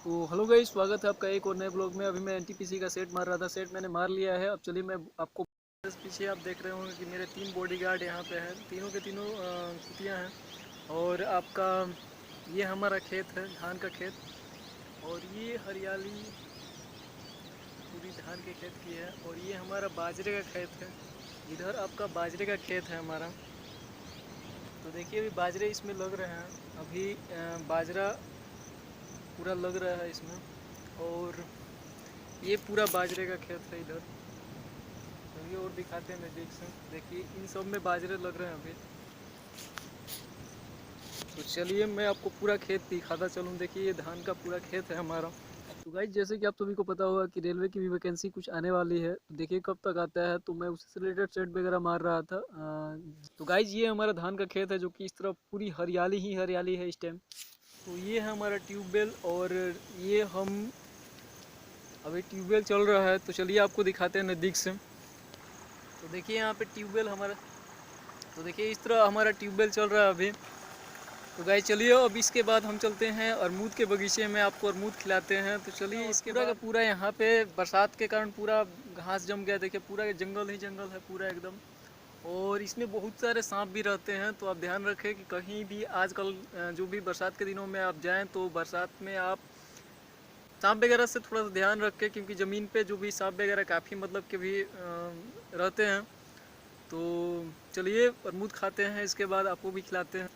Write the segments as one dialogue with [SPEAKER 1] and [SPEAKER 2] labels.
[SPEAKER 1] तो hello guys, स्वागत है आपका एक और नए ब्लॉग में। अभी मैं एनटीपीसी का सेट मार रहा था। सेट मैंने मार लिया है। अब चलिए मैं आपको पीछे आप देख रहे होंगे कि मेरे 3 बॉडीगार्ड यहाँ पे हैं। तीनों के तीनों कुतियाँ हैं। और आपका ये हमारा खेत है, धान का खेत। और ये हरियाली पूरी धान के खेत की है। और ये हमारा बाजरे का खेत है। इधर आपका बाजरे का खेत है हमारा। तो देखिए अभी बाजरे इसमें लग रहे हैं। अभी बाजरा पूरा लग रहा है इसमें। और ये पूरा बाजरे का खेत है इधर। चलिए और दिखाते हैं नज़दीक से। देखिए इन सब में बाजरे लग रहे हैं अभी। तो चलिए मैं आपको पूरा खेत दिखाता चलूँ। देखिए ये धान का पूरा खेत है हमारा। तो गाइस, जैसे कि आप सभी को पता होगा कि रेलवे की भी वैकेंसी कुछ आने वाली है। तो देखिए कब तक आता है। तो मैं उसी से रिलेटेड सेट वगैरह मार रहा था। तो गाइस ये हमारा धान का खेत है, जो कि इस तरफ पूरी हरियाली ही हरियाली है इस टाइम। तो ये है हमारा ट्यूबवेल। और ये हम अभी ट्यूबवेल चल रहा है। तो चलिए आपको दिखाते हैं नज़दीक से। तो देखिए यहाँ पे ट्यूबवेल हमारा, तो देखिए इस तरह हमारा ट्यूबवेल चल रहा है अभी। तो गाइस चलिए अब इसके बाद हम चलते हैं अमरूद के बगीचे में, आपको अमरूद खिलाते हैं। तो चलिए इसके पूरा का पूरा यहाँ पे बरसात के कारण पूरा घास जम गया। देखिए पूरा जंगल ही जंगल है पूरा एकदम। और इसमें बहुत सारे सांप भी रहते हैं। तो आप ध्यान रखें कि कहीं भी आजकल जो भी बरसात के दिनों में आप जाएँ तो बरसात में आप सांप वगैरह से थोड़ा सा ध्यान रखें, क्योंकि ज़मीन पे जो भी सांप वगैरह काफ़ी मतलब के भी रहते हैं। तो चलिए अमरूद खाते हैं, इसके बाद आपको भी खिलाते हैं।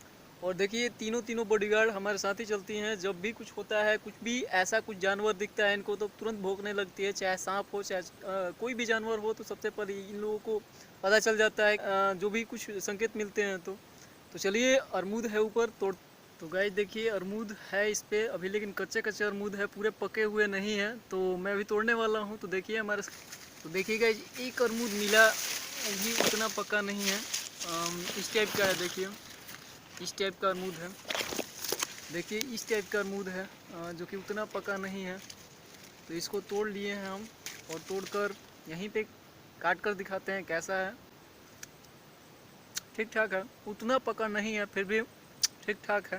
[SPEAKER 1] और देखिए तीनों तीनों बॉडीगार्ड हमारे साथ ही चलती हैं। जब भी कुछ होता है, कुछ भी ऐसा कुछ जानवर दिखता है इनको, तो तुरंत भौंकने लगती है। चाहे सांप हो, चाहे कोई भी जानवर हो, तो सबसे पहले इन लोगों को पता चल जाता है जो भी कुछ संकेत मिलते हैं। तो चलिए अमरूद है ऊपर, तोड़। तो गाइस देखिए अमरूद है इस पे अभी, लेकिन कच्चे कच्चे अमरूद है, पूरे पके हुए नहीं हैं। तो मैं अभी तोड़ने वाला हूँ। तो देखिए हमारे, तो देखिए गाइस एक अमरूद मिला, ये उतना पका नहीं है। इस टाइप का है। देखिए इस टाइप का अमरूद है। देखिए इस टाइप का अमरूद है, जो कि उतना पका नहीं है। तो इसको तोड़ लिए हैं हम। और तोड़कर यहीं पे काट कर दिखाते हैं कैसा है। ठीक ठाक है, उतना पका नहीं है, फिर भी ठीक ठाक है।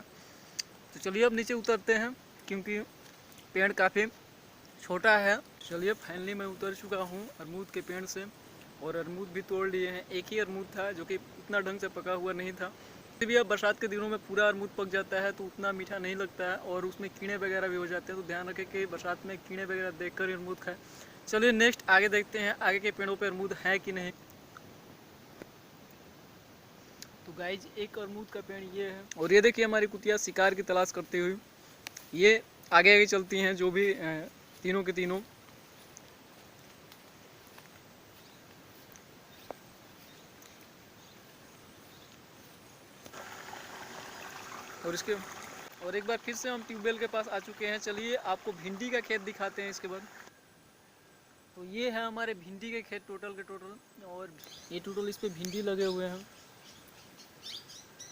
[SPEAKER 1] तो चलिए अब नीचे उतरते हैं, क्योंकि पेड़ काफ़ी छोटा है। चलिए फाइनली मैं उतर चुका हूँ अमरूद के पेड़ से। और अमरूद भी तोड़ लिए हैं। एक ही अमरूद था जो कि उतना ढंग से पका हुआ नहीं था। फिर भी अब बरसात के दिनों में पूरा अमरूद पक जाता है तो उतना मीठा नहीं लगता है, और उसमें कीड़े वगैरह भी हो जाते हैं। तो ध्यान रखें कि बरसात में कीड़े वगैरह देख कर अमरूद खाएं। चलिए नेक्स्ट आगे देखते हैं आगे के पेड़ों पर अमरूद है कि नहीं। तो गाइज एक अमरूद का पेड़ ये है। और ये देखिए हमारी कुतिया शिकार की तलाश करती हुई ये आगे आगे चलती हैं, जो भी तीनों के तीनों। और इसके, और एक बार फिर से हम ट्यूबवेल के पास आ चुके हैं। चलिए आपको भिंडी का खेत दिखाते हैं इसके बाद। तो ये है हमारे भिंडी के खेत टोटल के टोटल। और ये टोटल इस पे भिंडी लगे हुए हैं।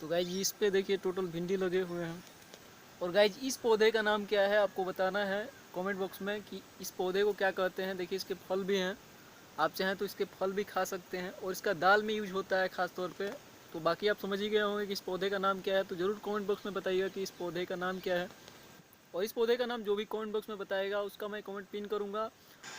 [SPEAKER 1] तो गाइज इस पे देखिए टोटल भिंडी लगे हुए हैं। और गाइज इस पौधे का नाम क्या है आपको बताना है कमेंट बॉक्स में, कि इस पौधे को क्या कहते हैं। देखिए इसके फल भी हैं, आप चाहें तो इसके फल भी खा सकते हैं। और इसका दाल में यूज होता है ख़ास तौर पे। तो बाकी आप समझ ही गए होंगे कि इस पौधे का नाम क्या है। तो ज़रूर कमेंट बॉक्स में बताइएगा कि इस पौधे का नाम क्या है। और इस पौधे का नाम जो भी कमेंट बॉक्स में बताएगा उसका मैं कमेंट पिन करूँगा।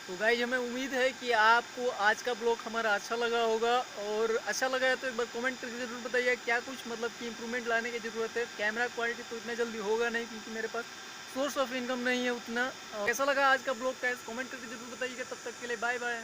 [SPEAKER 1] तो गाइज हमें उम्मीद है कि आपको आज का ब्लॉग हमारा अच्छा लगा होगा। और अच्छा लगा है तो एक बार कमेंट करके ज़रूर बताइए क्या कुछ मतलब कि इंप्रूवमेंट लाने की ज़रूरत है। कैमरा क्वालिटी तो इतना जल्दी होगा नहीं, क्योंकि मेरे पास सोर्स ऑफ इनकम नहीं है उतना। कैसा लगा आज का ब्लॉग का कमेंट करके ज़रूर बताइएगा। तब तक के लिए बाय बाय।